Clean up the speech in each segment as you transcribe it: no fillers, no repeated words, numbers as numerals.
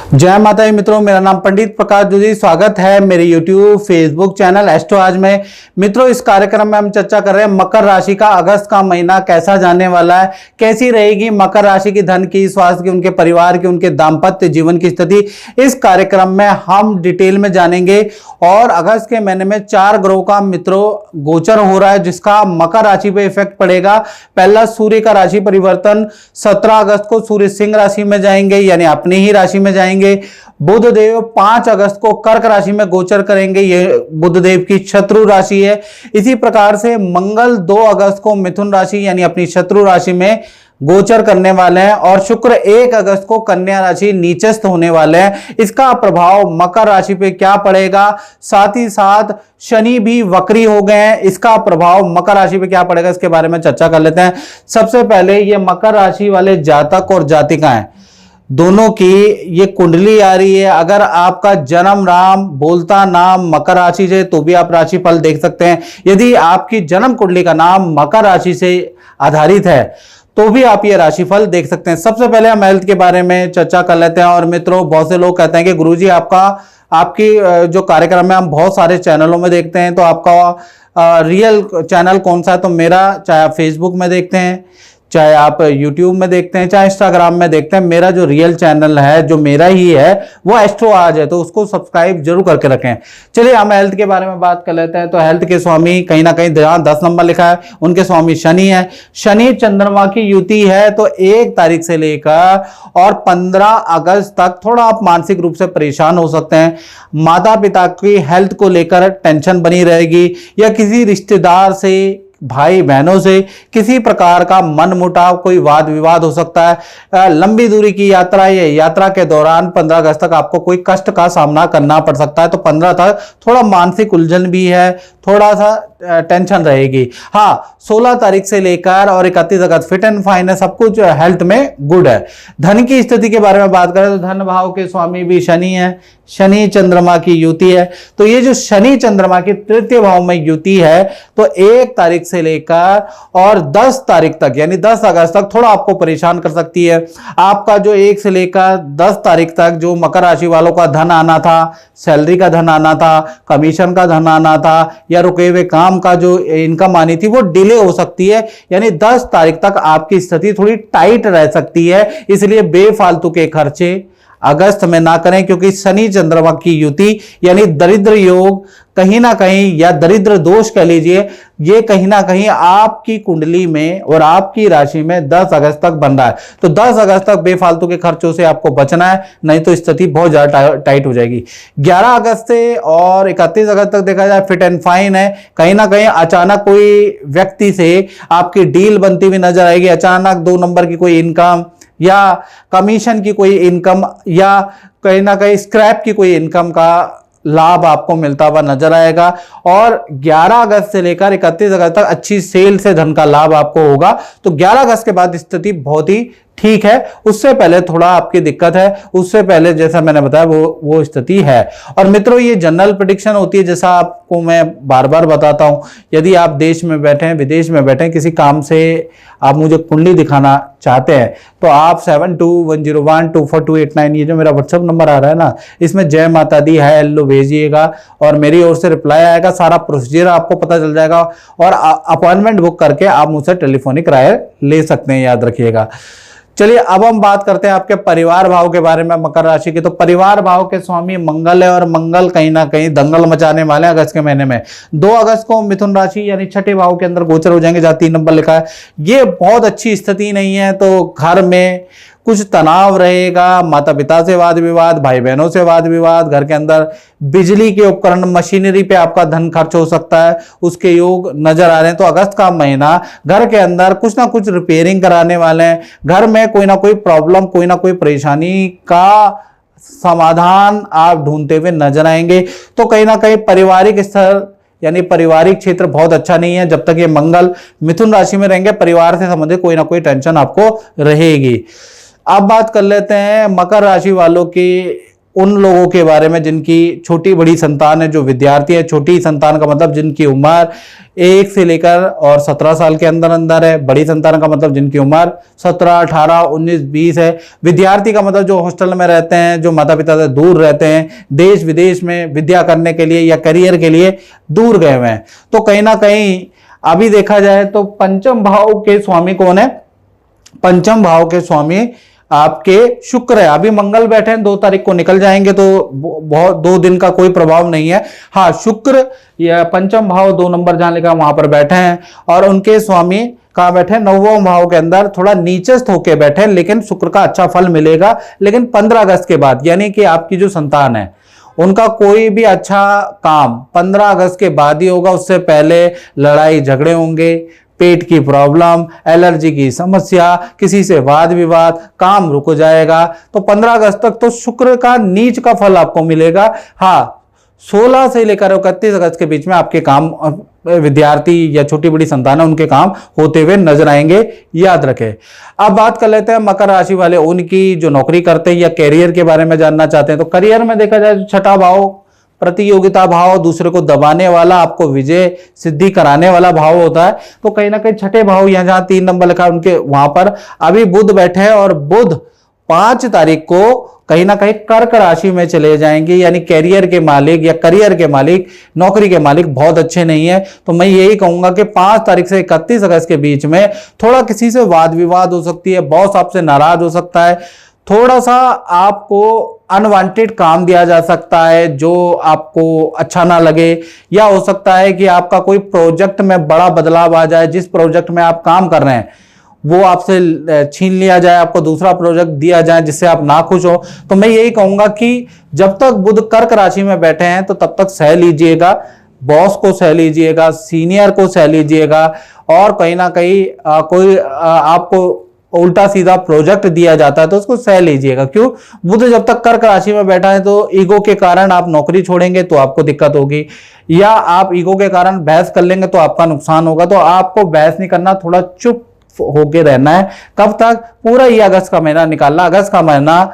जय माता दी मित्रों, मेरा नाम पंडित प्रकाश जोशी। स्वागत है मेरे YouTube फेसबुक चैनल एस्ट्रो आज में। मित्रों, इस कार्यक्रम में हम चर्चा कर रहे हैं मकर राशि का अगस्त का महीना कैसा जाने वाला है, कैसी रहेगी मकर राशि की धन की, स्वास्थ्य की, उनके परिवार की, उनके दाम्पत्य जीवन की स्थिति। इस कार्यक्रम में हम डिटेल में जानेंगे। और अगस्त के महीने में 4 ग्रहों का मित्रों गोचर हो रहा है जिसका मकर राशि पे इफेक्ट पड़ेगा। पहला सूर्य का राशि परिवर्तन, 17 अगस्त को सूर्य सिंह राशि में जाएंगे, यानी अपनी ही राशि में जाएंगे। बुध देव 5 अगस्त को कर्क राशि में गोचर करेंगे, ये बुध देव की शत्रु राशि है। इसी प्रकार से मंगल 2 अगस्त को मिथुन राशि यानी अपनी शत्रु राशि में गोचर करने वाले हैं और शुक्र 1 अगस्त को कन्या राशि नीचस्थ होने वाले हैं। इसका प्रभाव मकर राशि पे क्या पड़ेगा, साथ ही साथ शनि भी वक्री हो गए हैं, इसका प्रभाव मकर राशि पे क्या पड़ेगा, इसके बारे में चर्चा कर लेते हैं। सबसे पहले ये मकर राशि वाले जातक और जातिकाएं दोनों की ये कुंडली आ रही है। अगर आपका जन्म नाम बोलता नाम मकर राशि से तो भी आप राशि फल देख सकते हैं। यदि आपकी जन्म कुंडली का नाम मकर राशि से आधारित है तो भी आप ये राशिफल देख सकते हैं। सबसे पहले हम हेल्थ के बारे में चर्चा कर लेते हैं। और मित्रों, बहुत से लोग कहते हैं कि गुरुजी आपकी जो कार्यक्रम है हम बहुत सारे चैनलों में देखते हैं, तो आपका रियल चैनल कौन सा है? तो मेरा, चाहे आप फेसबुक में देखते हैं, चाहे आप YouTube में देखते हैं, चाहे इंस्टाग्राम में देखते हैं, मेरा जो रियल चैनल है, जो मेरा ही है, वो एस्ट्रो आज है, तो उसको सब्सक्राइब जरूर करके रखें। चलिए हम हेल्थ के बारे में बात कर लेते हैं। तो हेल्थ के स्वामी कहीं ना कहीं 10 नंबर लिखा है, उनके स्वामी शनि है। शनि चंद्रमा की युति है, तो 1 तारीख से लेकर और 15 अगस्त तक थोड़ा आप मानसिक रूप से परेशान हो सकते हैं। माता पिता की हेल्थ को लेकर टेंशन बनी रहेगी, या किसी रिश्तेदार से, भाई बहनों से किसी प्रकार का मनमुटाव, कोई वाद विवाद हो सकता है। लंबी दूरी की यात्रा, ये यात्रा के दौरान 15 अगस्त तक आपको कोई कष्ट का सामना करना पड़ सकता है। तो 15 तक थोड़ा मानसिक उलझन भी है, थोड़ा सा टेंशन रहेगी। हाँ, 16 तारीख से लेकर और 31 अगस्त फिट एंड फाइन है, सब कुछ हेल्थ में गुड है। धन की स्थिति के बारे में बात करें तो धन भाव के स्वामी भी शनि है, शनि चंद्रमा की युति है। तो ये जो शनि चंद्रमा की तृतीय भाव में युति है, तो 1 तारीख से लेकर और 10 तारीख तक यानी 10 अगस्त तक थोड़ा आपको परेशान कर सकती है। आपका जो 1 से लेकर 10 तारीख तक जो मकर राशि वालों का धन आना था, सैलरी का धन आना था, कमीशन का धन आना था, या रुके हुए काम का जो इनकम आनी थी, वो डिले हो सकती है। यानी 10 तारीख तक आपकी स्थिति थोड़ी टाइट रह सकती है। इसलिए बेफालतू के खर्चे अगस्त में ना करें, क्योंकि शनि चंद्रमा की युति यानी दरिद्र योग कहीं ना कहीं, या दरिद्र दोष कह लीजिए, ये कहीं ना कहीं आपकी कुंडली में और आपकी राशि में 10 अगस्त तक बन रहा है। तो 10 अगस्त तक बेफालतू के खर्चों से आपको बचना है, नहीं तो स्थिति बहुत ज्यादा टाइट हो जाएगी। 11 अगस्त से और 31 अगस्त तक देखा जाए फिट एंड फाइन है। कहीं ना कहीं अचानक कोई व्यक्ति से आपकी डील बनती हुई नजर आएगी, अचानक 2 नंबर की कोई इनकम या कमीशन की कोई इनकम, या कहीं ना कहीं स्क्रैप की कोई इनकम का लाभ आपको मिलता हुआ नजर आएगा। और 11 अगस्त से लेकर 31 अगस्त तक अच्छी सेल से धन का लाभ आपको होगा। तो 11 अगस्त के बाद स्थिति बहुत ही ठीक है। उससे पहले थोड़ा आपकी दिक्कत है, उससे पहले जैसा मैंने बताया वो स्थिति है। और मित्रों, ये जनरल प्रेडिक्शन होती है, जैसा आपको मैं बार बार बताता हूं। यदि आप देश में बैठे हैं, विदेश में बैठे हैं, किसी काम से आप मुझे कुंडली दिखाना चाहते हैं, तो आप 7210124289 ये जो मेरा व्हाट्सएप नंबर आ रहा है ना, इसमें जय माता दी है हेलो भेजिएगा और मेरी ओर से रिप्लाई आएगा। सारा प्रोसीजर आपको पता चल जाएगा और अपॉइंटमेंट बुक करके आप मुझसे टेलीफोनिक राय ले सकते हैं, याद रखिएगा। चलिए अब हम बात करते हैं आपके परिवार भाव के बारे में मकर राशि के। तो परिवार भाव के स्वामी मंगल है और मंगल कहीं ना कहीं दंगल मचाने वाले हैं अगस्त के महीने में। 2 अगस्त को मिथुन राशि यानी छठे भाव के अंदर गोचर हो जाएंगे, जहां 3 नंबर लिखा है। ये बहुत अच्छी स्थिति नहीं है, तो घर में कुछ तनाव रहेगा, माता पिता से वाद विवाद, भाई बहनों से वाद विवाद, घर के अंदर बिजली के उपकरण मशीनरी पे आपका धन खर्च हो सकता है, उसके योग नजर आ रहे हैं। तो अगस्त का महीना घर के अंदर कुछ ना कुछ रिपेयरिंग कराने वाले हैं। घर में कोई ना कोई प्रॉब्लम, कोई ना कोई परेशानी का समाधान आप ढूंढते हुए नजर आएंगे। तो कहीं ना कहीं पारिवारिक स्तर यानी पारिवारिक क्षेत्र बहुत अच्छा नहीं है। जब तक ये मंगल मिथुन राशि में रहेंगे, परिवार से संबंधित कोई ना कोई टेंशन आपको रहेगी। अब बात कर लेते हैं मकर राशि वालों की उन लोगों के बारे में जिनकी छोटी बड़ी संतान है, जो विद्यार्थी है। छोटी संतान का मतलब जिनकी उम्र 1 से लेकर और 17 साल के अंदर अंदर है। बड़ी संतान का मतलब जिनकी उम्र 17, 18, 19, 20 है। विद्यार्थी का मतलब जो हॉस्टल में रहते हैं, जो माता पिता से दूर रहते हैं, देश विदेश में विद्या करने के लिए या करियर के लिए दूर गए हुए हैं। तो कहीं ना कहीं अभी देखा जाए तो पंचम भाव के स्वामी कौन है? पंचम भाव के स्वामी आपके शुक्र है। अभी मंगल बैठे हैं, 2 तारीख को निकल जाएंगे, तो बहुत 2 दिन का कोई प्रभाव नहीं है। हाँ, शुक्र या पंचम भाव 2 नंबर जहां लिखा वहां पर बैठे हैं और उनके स्वामी कहां बैठे? 9वें भाव के अंदर थोड़ा नीचस्थ होके बैठे, लेकिन शुक्र का अच्छा फल मिलेगा। लेकिन 15 अगस्त के बाद, यानी कि आपकी जो संतान है उनका कोई भी अच्छा काम 15 अगस्त के बाद ही होगा। उससे पहले लड़ाई झगड़े होंगे, पेट की प्रॉब्लम, एलर्जी की समस्या, किसी से वाद विवाद, काम रुक जाएगा। तो 15 अगस्त तक तो शुक्र का नीच का फल आपको मिलेगा। हाँ, 16 से लेकर 31 अगस्त के बीच में आपके काम, विद्यार्थी या छोटी बड़ी संतान है, उनके काम होते हुए नजर आएंगे, याद रखें। अब बात कर लेते हैं मकर राशि वाले, उनकी जो नौकरी करते हैं या कैरियर के बारे में जानना चाहते हैं। तो करियर में देखा जाए तो छठा भाव प्रतियोगिता भाव, दूसरे को दबाने वाला, आपको विजय सिद्धि कराने वाला भाव होता है। तो कहीं ना कहीं छठे भाव, यहां जहां 3 नंबर लिखा है उनके वहां पर अभी बुध बैठे हैं और बुध 5 तारीख को कहीं ना कहीं कर्क राशि में चले जाएंगे। यानी कैरियर के मालिक या करियर के मालिक, नौकरी के मालिक बहुत अच्छे नहीं है। तो मैं यही कहूंगा कि 5 तारीख से 31 अगस्त के बीच में थोड़ा किसी से वाद विवाद हो सकती है, बॉस आपसे नाराज हो सकता है, थोड़ा सा आपको अनवांटेड काम दिया जा सकता है जो आपको अच्छा ना लगे, या हो सकता है कि आपका कोई प्रोजेक्ट में बड़ा बदलाव आ जाए। जिस प्रोजेक्ट में आप काम कर रहे हैं वो आपसे छीन लिया जाए, आपको दूसरा प्रोजेक्ट दिया जाए जिससे आप नाखुश हो। तो मैं यही कहूंगा कि जब तक बुध कर्क राशि में बैठे हैं तो तब तक सह लीजिएगा, बॉस को सह लीजिएगा, सीनियर को सह लीजिएगा, और कहीं ना कहीं कोई आपको उल्टा सीधा प्रोजेक्ट दिया जाता है तो उसको सह लीजिएगा। क्यों? बुध जब तक कर्क राशि में बैठा है तो ईगो के कारण आप नौकरी छोड़ेंगे तो आपको दिक्कत होगी, या आप ईगो के कारण बहस कर लेंगे तो आपका नुकसान होगा। तो आपको बहस नहीं करना, थोड़ा चुप होके रहना है। कब तक? पूरा ये अगस्त का महीना निकालना। अगस्त का महीना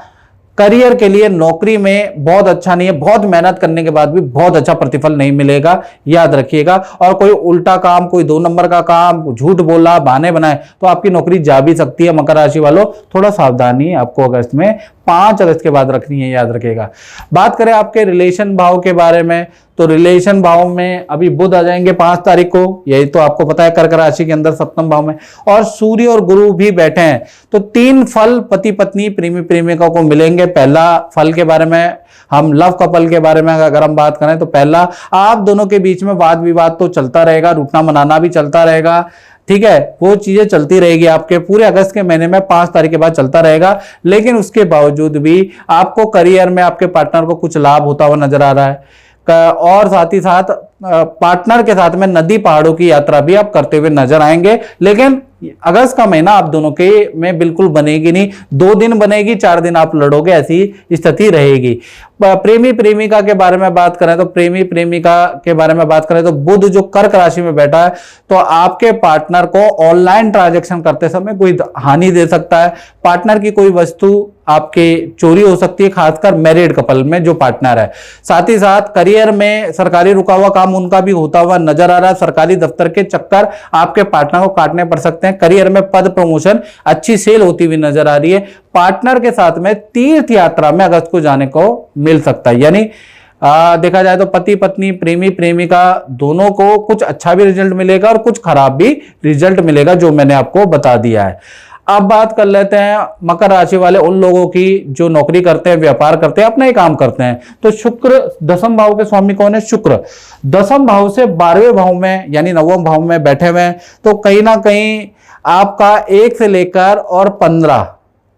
करियर के लिए, नौकरी में बहुत अच्छा नहीं है। बहुत मेहनत करने के बाद भी बहुत अच्छा प्रतिफल नहीं मिलेगा, याद रखिएगा। और कोई उल्टा काम, कोई 2 नंबर का काम, झूठ बोला, बहाने बनाए तो आपकी नौकरी जा भी सकती है। मकर राशि वालों, थोड़ा सावधानी आपको अगस्त में 5 अगस्त के बाद रखनी है, याद रखिएगा। बात करें आपके रिलेशन भाव के बारे में, तो रिलेशन भाव में अभी बुध आ जाएंगे 5 तारीख को, यही तो आपको पता है, कर्क राशि के अंदर 7वें भाव में, और सूर्य और गुरु भी बैठे हैं। तो 3 फल पति पत्नी प्रेमी प्रेमिका को मिलेंगे। पहला फल के बारे में, हम लव कपल के बारे में अगर हम बात करें तो पहला, आप दोनों के बीच में वाद विवाद तो चलता रहेगा, रूठना मनाना भी चलता रहेगा, ठीक है, वो चीजें चलती रहेगी आपके पूरे अगस्त के महीने में, 5 तारीख के बाद चलता रहेगा। लेकिन उसके बावजूद भी आपको करियर में आपके पार्टनर को कुछ लाभ होता हुआ नजर आ रहा है, और साथ ही साथ पार्टनर के साथ में नदी पहाड़ों की यात्रा भी आप करते हुए नजर आएंगे। लेकिन अगस्त का महीना आप दोनों के में बिल्कुल बनेगी नहीं, 2 दिन बनेगी, 4 दिन आप लड़ोगे, ऐसी स्थिति रहेगी। प्रेमी प्रेमिका के बारे में बात करें तो प्रेमी प्रेमिका के बारे में बात करें तो बुध जो कर्क राशि में बैठा है, तो आपके पार्टनर को ऑनलाइन ट्रांजैक्शन करते समय कोई हानि दे सकता है। पार्टनर की कोई वस्तु आपके चोरी हो सकती है, खासकर मैरिड कपल में जो पार्टनर है। साथ ही साथ करियर में सरकारी रुका हुआ काम उनका भी होता हुआ नजर आ रहा है। सरकारी दफ्तर के चक्कर आपके पार्टनर को काटने पड़ सकते हैं। करियर में पद प्रमोशन, अच्छी सेल होती हुई नजर आ रही है। पार्टनर के साथ में तीर्थ यात्रा में अगस्त को जाने को मिल सकता है। यानी देखा जाए तो पति पत्नी, प्रेमी प्रेमिका दोनों को कुछ अच्छा भी रिजल्ट मिलेगा और कुछ खराब भी रिजल्ट मिलेगा, जो मैंने आपको बता दिया है। अब बात कर लेते हैं मकर राशि वाले उन लोगों की जो नौकरी करते हैं, व्यापार करते हैं, अपना ही काम करते हैं। तो शुक्र 10वें भाव के स्वामी कौन है? शुक्र 10वें भाव से 12वें भाव में यानी 9वें भाव में बैठे हुए हैं। तो कहीं ना कहीं आपका 1 से लेकर और 15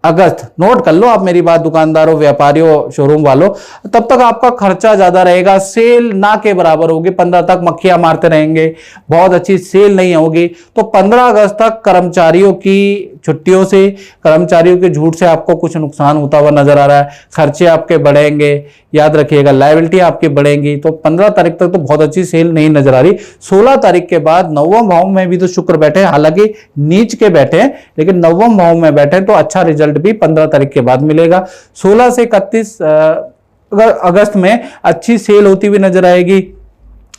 अगस्त, नोट कर लो आप मेरी बात, दुकानदारों, व्यापारियों, शोरूम वालों, तब तक आपका खर्चा ज्यादा रहेगा, सेल ना के बराबर होगी। 15 तक मक्खियां मारते रहेंगे, बहुत अच्छी सेल नहीं होगी। तो 15 अगस्त तक कर्मचारियों की छुट्टियों से, कर्मचारियों के झूठ से आपको कुछ नुकसान होता हुआ नजर आ रहा है। खर्चे आपके बढ़ेंगे, याद रखिएगा, लायबिलिटी आपकी बढ़ेंगी। तो 15 तारीख तक तो बहुत अच्छी सेल नहीं नजर आ रही। 16 तारीख के बाद 9वें भाव में भी तो शुक्र बैठे, हालांकि नीच के बैठे हैं, लेकिन 9वें भाव में बैठे तो अच्छा रिजल्ट भी 15 तारीख के बाद मिलेगा। 16 से 31 अगस्त में अच्छी सेल होती हुई नजर आएगी।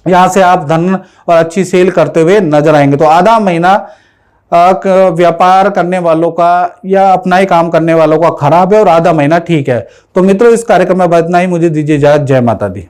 यहां से आप धन और अच्छी सेल करते हुए नजर आएंगे। तो आधा महीना व्यापार करने वालों का या अपना ही काम करने वालों का खराब है और आधा महीना ठीक है। तो मित्रों, इस कार्यक्रम में बस इतना ही। मुझे दीजिए इजाजत। जय माता दी।